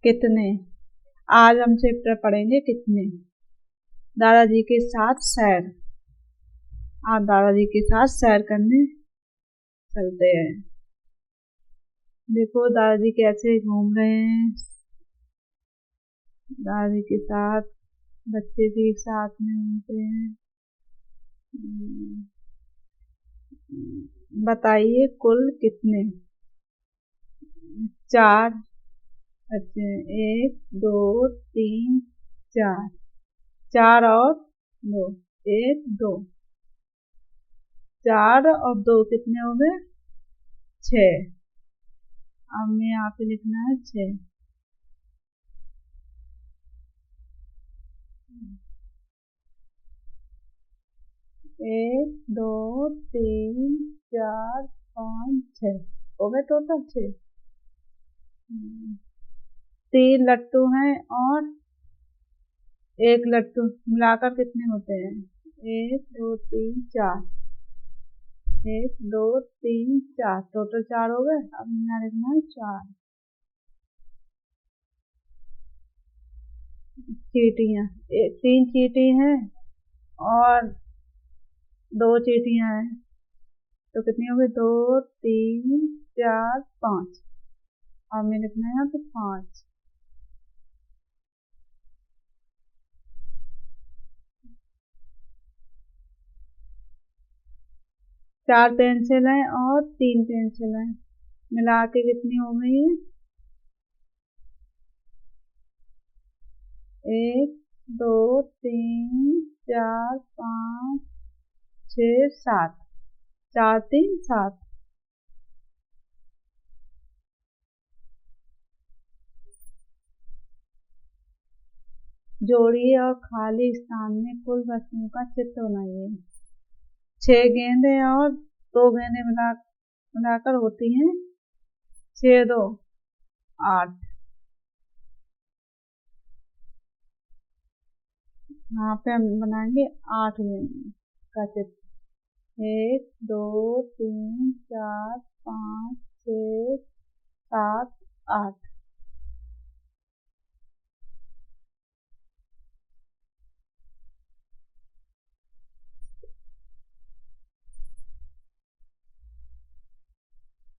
कितने। आज हम चैप्टर पढ़ेंगे कितने। दादाजी के साथ सैर। आज दादाजी के साथ सैर करने चलते हैं। देखो दादाजी कैसे घूम रहे हैं। दादाजी के साथ बच्चे भी साथ में घूमते हैं। बताइए कुल कितने। 4। अच्छा 1 2 3 4। 4 और 2 1 2। 4 और 2 कितने हो गए 6। अब हमें यहाँ पे लिखना है 6। एक 2 3 4 5 6 हो गए टोटल 6। 3 लट्टू हैं और 1 लट्टू मिलाकर कितने होते हैं। 1 2 3 4। 1 2 3 4 टोटल 4 हो गए। अब यहाँ लिखना है 4। चींटियाँ 3 चींटी हैं और 2 चींटियाँ हैं तो कितनी हो गई 2 3 4 5। अब हमें लिखना है यहाँ पे 5। चार पेंसिल हैं और 3 पेंसिल हैं मिला के कितनी हो गई है। 1 2 3 4 5 6 7। 4 3 7। जोड़िए और खाली स्थान में कुल वस्तुओं का चित्र बनाइए। 6 गेंदे और 2 गेंदे मिलाकर होती हैं 6 2 8। यहाँ पे हम बनाएंगे 8 गेंदे का चित्र। 1 2 3 4 5 6 7 8।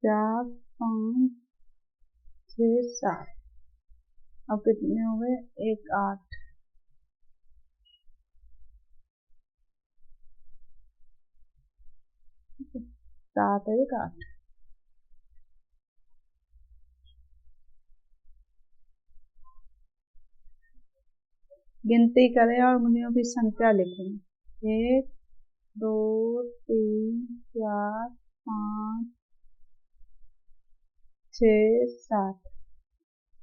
चार 5 6 7। अब कितने हो गए 1 8। 7 1 8। गिनती करें और उंगलियों की संख्या लिखें। 1 2 3 4 5 6 7।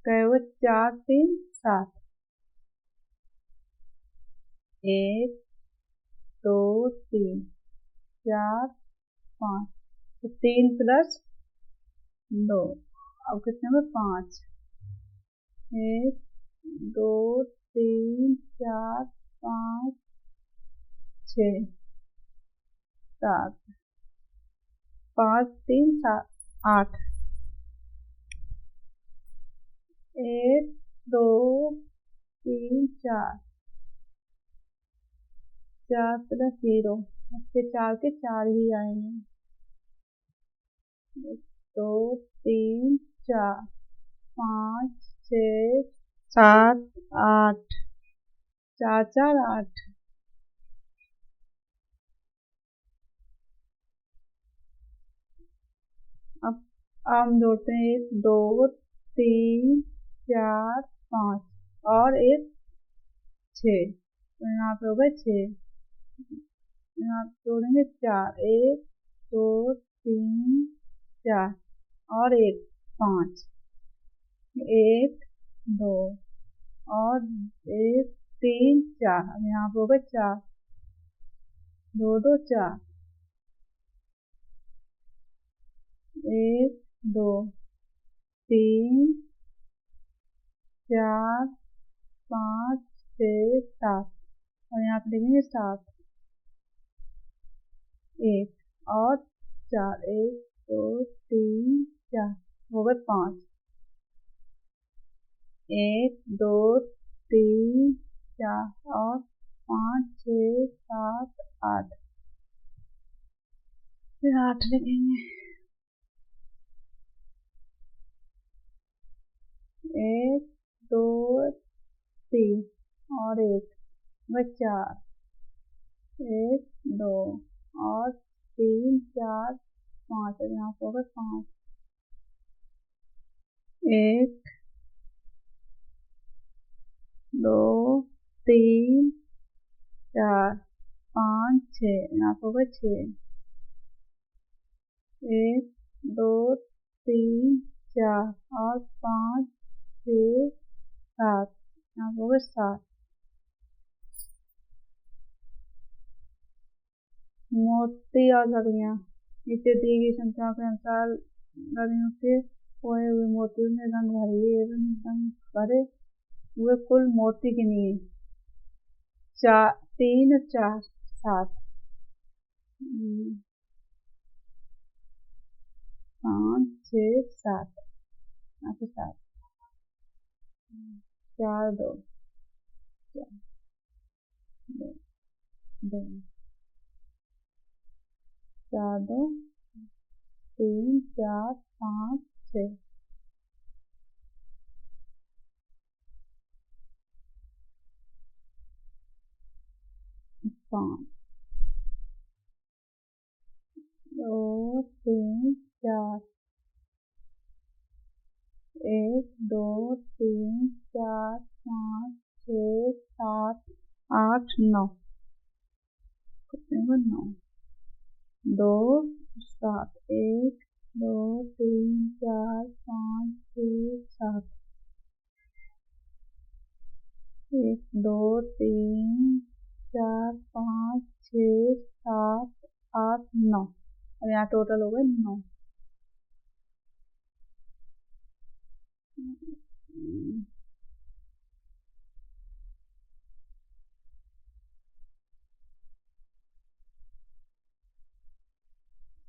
कहे हुए 4 3 7। 1 2 3 4 5 तो 3 प्लस 2। अब कितने में 5। 1 2 3 4 5 6 7। 5 3 7 8। 1 2 3 4। 4 प्लस 0 इसके 4 के 4 ही आएंगे। 1 2 3 4 5 6 7 8। 4 4 8। अब हम जोड़ते हैं 1 2 3 4 5 और 1 6 तो यहाँ पे हो गए 6। यहाँ जोड़ेंगे 4 1 2 3 4 और 1 5। 1 2 और 1 3 4। अब यहाँ पे हो गए 4 2 2 4। 1 2 3 4 5 6 7 और यहाँ पे लिखेंगे 7। 1 और 4 1 2 3 4 हो गए 5। 1 2 3 4 और 5 6 7 8, फिर 8 लिखेंगे। 1 2 3 और 1 व 4, 1 2 और 3 4 5, यहाँ पर होगा 5, 1 2 3 4 5 6, यहाँ पर होगा 6, 1 2 3 4 और 5 6 7, यहाँ पर होगा 7। मोती और लड़ियाँ नीचे दी गई संख्याओं के अनुसार लड़ियों के खोए हुए मोतियों में रंग भरिए एवं रंग भरे हुए कुल मोती गिनिए। 4 3 4 7, 5 6 7, यहाँ पे 7, 4 2 2 4 2 3 4 5 6, 5 2 3 4, 1 2 3 4 5 6 7 8 9, कितने को 9 2 7, 1 2 3 4 5 6 7, 1 2 3 4 5 6 7 8 9, और यहाँ टोटल हो गए 9।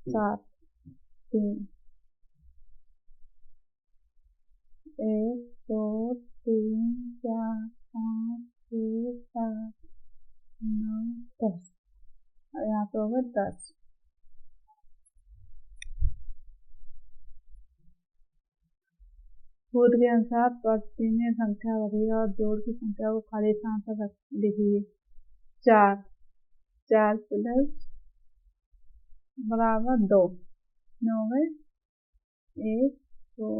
7 3 1 2 3 4 5 6 7 9 10, और यहाँ पे होगा 10। सूत्र के अनुसार प्रति में संख्या बढ़ी और जोड़ की संख्या को खाली स्थान पर लिखिए। 4 4 प्लस बराबर 2, कितने हो गए 1 2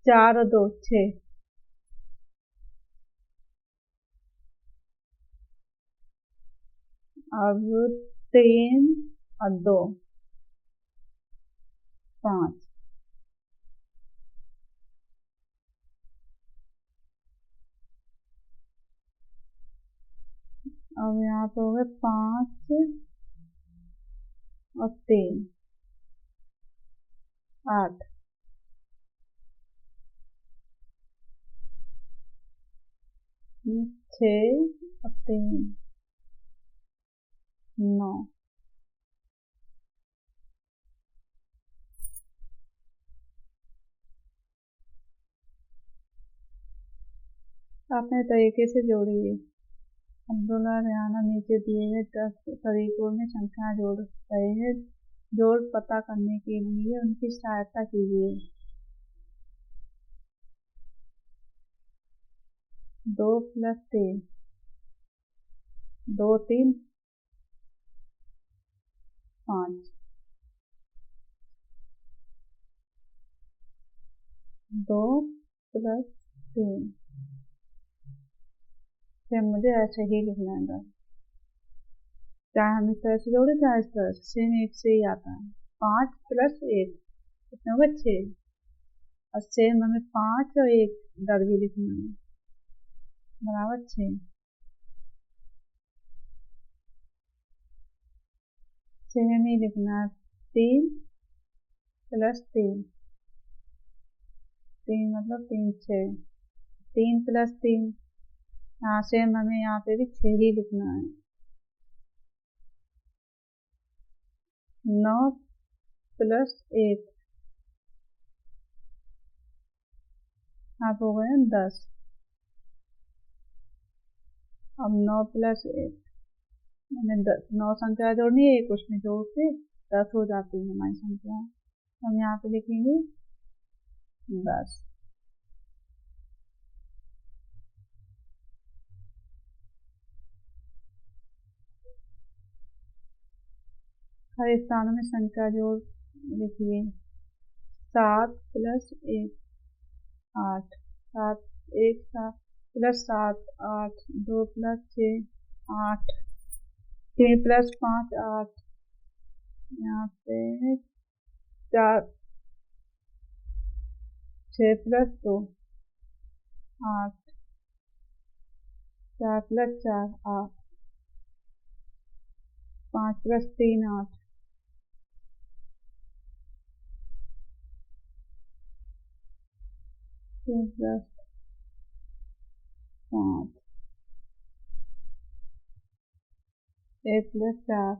4 और 2 6, अब 3 और 2 5, अब यहाँ पे हो गए 5 और 3 8, 6 और 3 9। अपने तरीके से जोड़िए। अब्दुल्ला रेहाना नीचे दिए गए 10 तरीकों में संख्या जोड़ रहे हैं। जोड़ पता करने के लिए उनकी सहायता कीजिए। 2 + 3 2 3 5, 2 + 3, फिर मुझे ऐसे ही लिखना है, चाहे हम इस तरह से जोड़े चाहे इस तरह से, सेम एक से ही आता है। 5 + 1 कितने हो गए 6, और सेम हमें 5 और 1 इधर भी लिखना है बराबर 6। सेम ही लिखना है। 3 + 3 3 मतलब 3 6, 3 + 3, हाँ सेम हमें यहाँ पे भी 6 ही लिखना है। 9 + 1 आप हो गए 10। अब 9 + 1, मैंने 9 संख्या जोड़नी है, एक उसमें जोड़ के 10 हो जाती है हमारी संख्या। हम यहाँ पे लिखेंगे 10। हर स्थानों में संख्या जोड़ लिखिए। 7 + 1 8, 7 1 7 + 7 8, 2 + 6 8, 3 + 5 8, यहाँ पे 4 6 + 2 8, 4 + 4 8, 5 + 3 8, 3 + 5, 1 + 4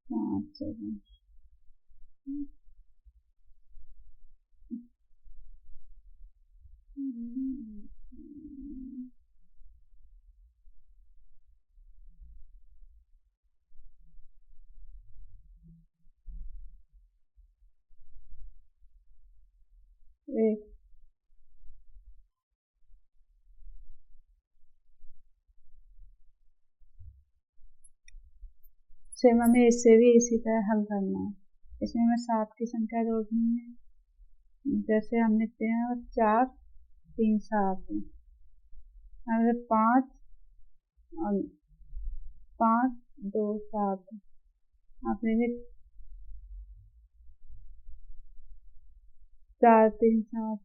5 7 1। सेम हमें इससे भी इसी तरह हल करना है। इसमें हमें 7 की संख्या जोड़नी है। जैसे हम लिखते हैं 4 3 7, हमें 5 2 7, आप लिखे 4 3 7।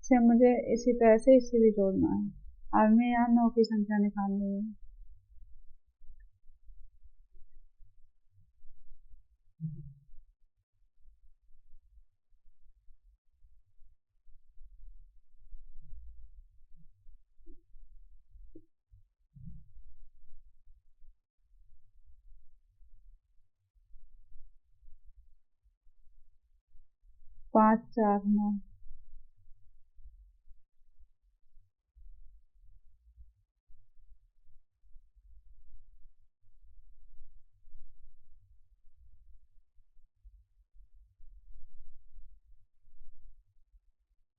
से मुझे इसी तरह से इसे भी जोड़ना है। अब हमें यहाँ 9 की संख्या निकालनी है। पाँच 4 9,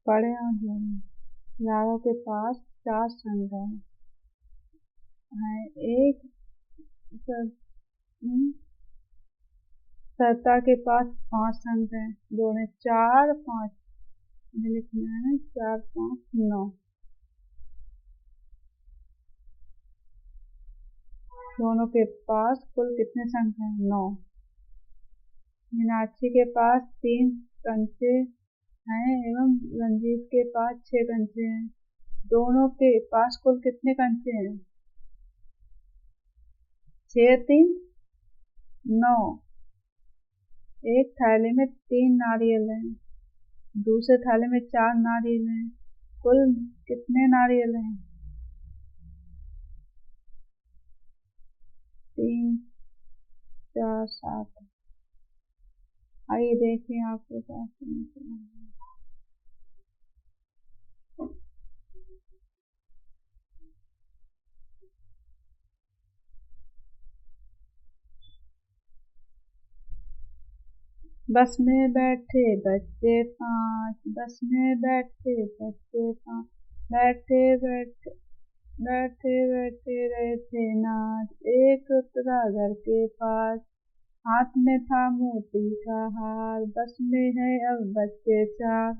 पढ़े और जोड़े। यारों के पास 4 संख्या है। एक सत्ता के पास 5 संख्या है। जोड़े 4 5, लिखना है 4 5 9। दोनों के पास कुल कितने संख्या है? 9। मीनाक्षी के पास 3 कंचे हैं एवं रंजीत के पास 6 कंचे हैं। दोनों के पास कुल कितने कंचे हैं? 6 3 9। एक थाली में 3 नारियल हैं, दूसरे थाली में 4 नारियल हैं। कुल कितने नारियल हैं? 3 4 7। आइए देखें आपके पास बस में बैठे बच्चे 5, बस में बैठे बच्चे 5, बैठे बैठे बैठे बैठे रहे थे नाच। एक उतरा घर के पास, हाथ में था मोती का हार। बस में है अब बच्चे 4,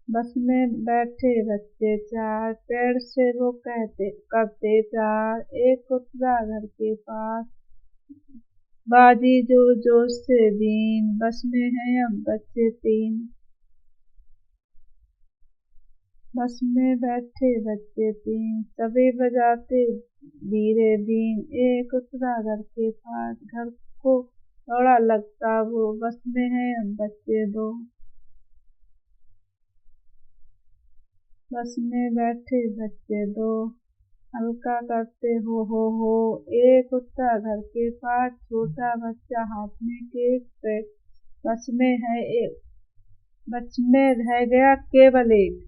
बस में बैठे बच्चे 4, पेड़ से वो कहते करते प्यार। एक उतरा घर के पास, बाजी जोर जोर से बीन। बस में है अब बच्चे 3, बस में बैठे बच्चे तीन, सभी बजाते धीरे बीन। एक उतरा घर के पास, घर को थोड़ा लगता वो, बस में है अब बच्चे दो। बस में बैठे बच्चे दो, हल्का करते हो। एक उतरा घर के पास, छोटा बच्चा हाथ में केक पैक। बस में है एक, बस में रह गया केवल एक।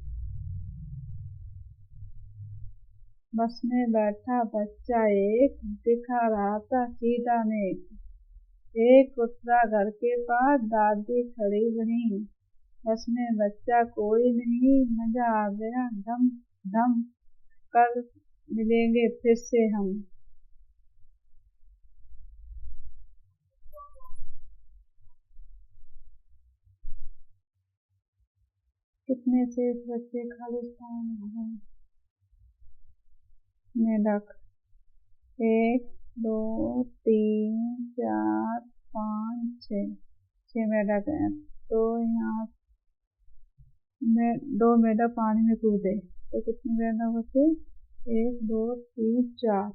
बस में बैठा बच्चा एक, दिखा रहा था सीधा नेक। एक उतरा घर के पास, दादी खड़ी वहीं। बस में बच्चा कोई नहीं, मजा आ गया धम धम, कल मिलेंगे फिर से हम। कितने शेष बच्चे खालिस्तान हैं। मेढक। 1 2 3 4 5 6, 6 मेढक हैं। तो यहाँ में 2 मेढक पानी में कूदे तो कितने मेढक बचे? 1 2 3 4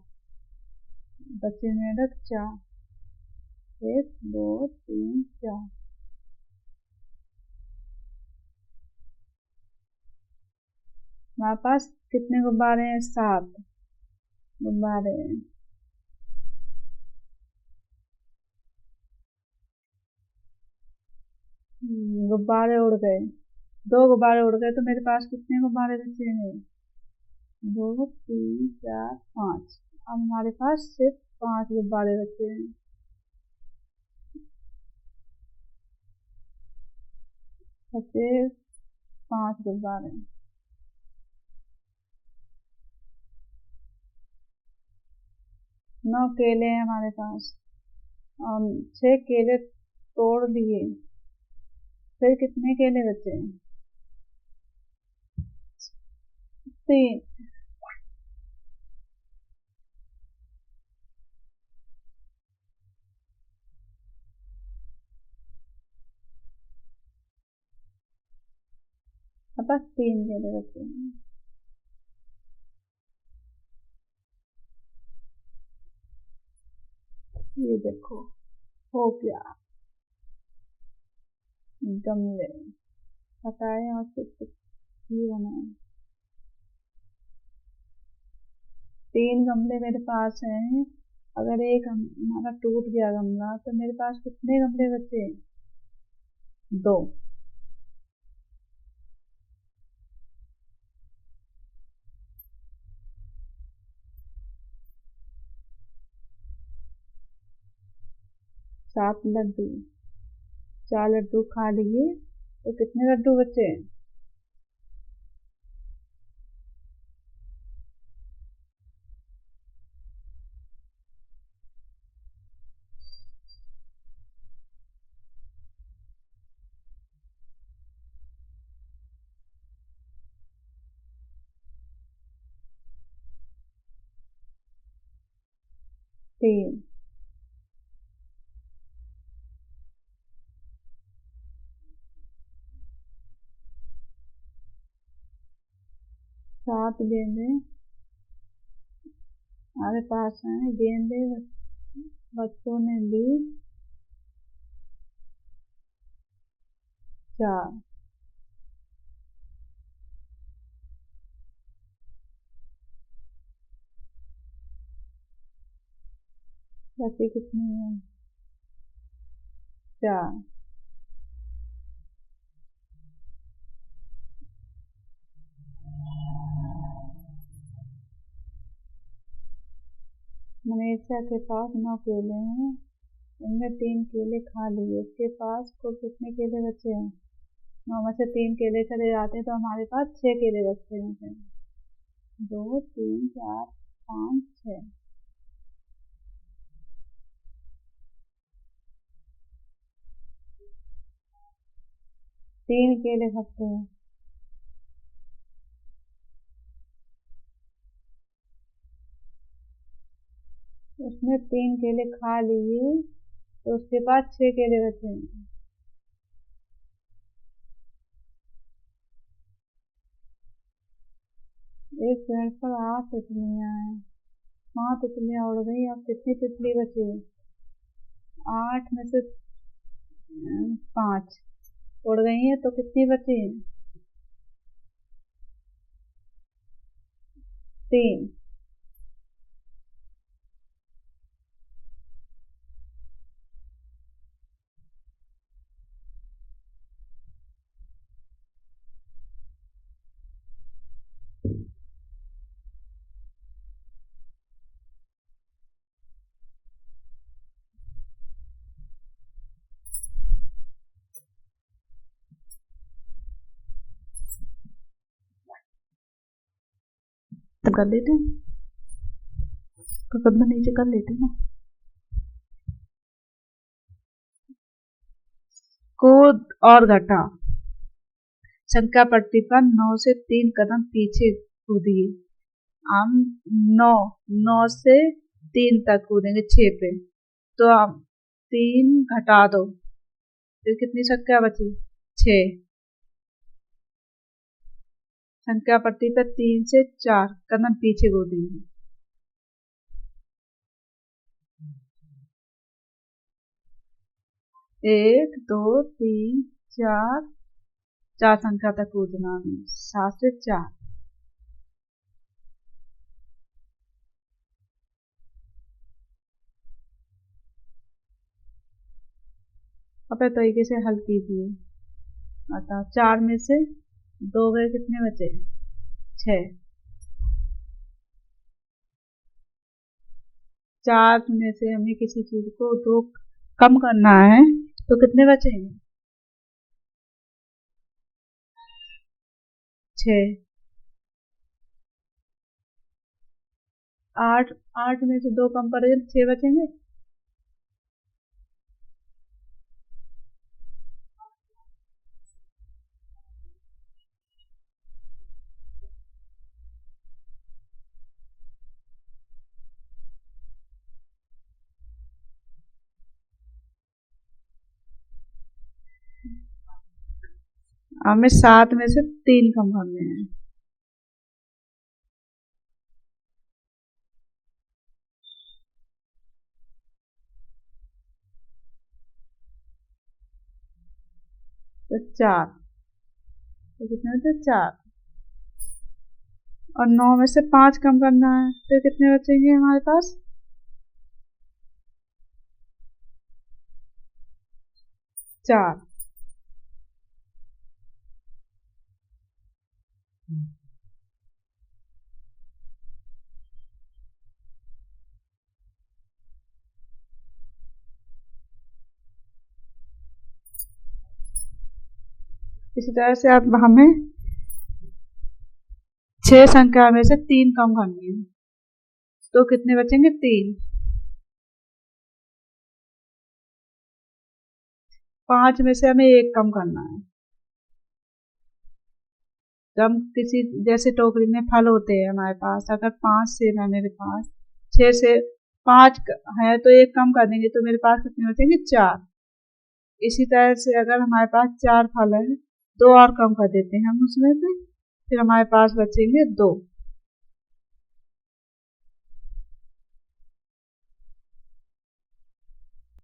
बचे मेढक 4। 1 2 3 4। हमारे पास कितने गुब्बारे हैं? 7 गुब्बारे हैं। गुब्बारे उड़ गए, 2 गुब्बारे उड़ गए, तो मेरे पास कितने गुब्बारे बचे हैं? 2 3 4 5। अब हमारे पास सिर्फ 5 गुब्बारे बचे हैं। बचे 5 गुब्बारे। 9 केले हैं हमारे पास और 6 केले तोड़ दिए, फिर कितने केले बचे हैं? 3। अब बस 3 केले बचे हैं। ये देखो हो गया। गमले हटाए और फिर ये बनाए। 3 गमले मेरे पास हैं। अगर एक हमारा टूट गया गमला तो मेरे पास कितने गमले बचे? 2। 7 लड्डू, 4 लड्डू खा लिए तो कितने लड्डू बचे? 3। 7 गेंदे हमारे पास हैं। गेंदे बच्चों ने ली 4। बचे कितने हैं? 4। मनीषा के पास 9 केले हैं, उनने 3 केले खा लिए। उसके पास कुल कितने केले बचे हैं? 9 में से 3 केले चले जाते हैं तो हमारे पास 6 केले बचते हैं। 2 3 4 5 6। 3 केले खाते हैं। उसने 3 केले खा लिए तो उसके पास 6 केले बचे हैं। पेड़ पर 8 तितलियां हैं। 5 तितलियां उड़ गई, अब कितनी तितली बची? 8 में से 5 उड़ गई हैं तो कितनी बची? 3। तो कर लेते हैं, तो कदम नीचे कर लेते हैं ना। कूद और घटा। संख्या पट्टी पर 9 से 3 कदम पीछे कूदिए। हम 9 से 3 तक कूदेंगे 6 पे, तो हम 3 घटा दो, फिर कितनी संख्या बची? 6। संख्या पट्टी पर 3 से 4 कदम पीछे कूदेंगे। 1 2 3 4 संख्या तक कूदना है। 7 से 4। अपने तरीके से हल कीजिए। बताओ 4 में से 2 गए, कितने बचे? 6। 4 में से हमें किसी चीज को 2 कम करना है तो कितने बचेंगे? 6। 8 में से 2 कम करेंगे तो 6 बचेंगे। हमें 7 में से 3 कम करने हैं। तो 4, तो कितने बचे? 4। और 9 में से 5 कम करना है तो कितने बचेंगे हमारे पास? 4। इसी तरह से अब हमें 6 संख्या में से 3 कम करनी है तो कितने बचेंगे? 3। 5 में से हमें 1 कम करना है। जब किसी जैसे टोकरी में फल होते हैं हमारे पास, अगर 5 सेब है मेरे पास, 6 से 5 है तो 1 कम कर देंगे तो मेरे पास कितने बचेंगे? 4। इसी तरह से अगर हमारे पास 4 फल है, 2 और कम कर देते हैं हम उसमें से, फिर हमारे पास बचेंगे 2।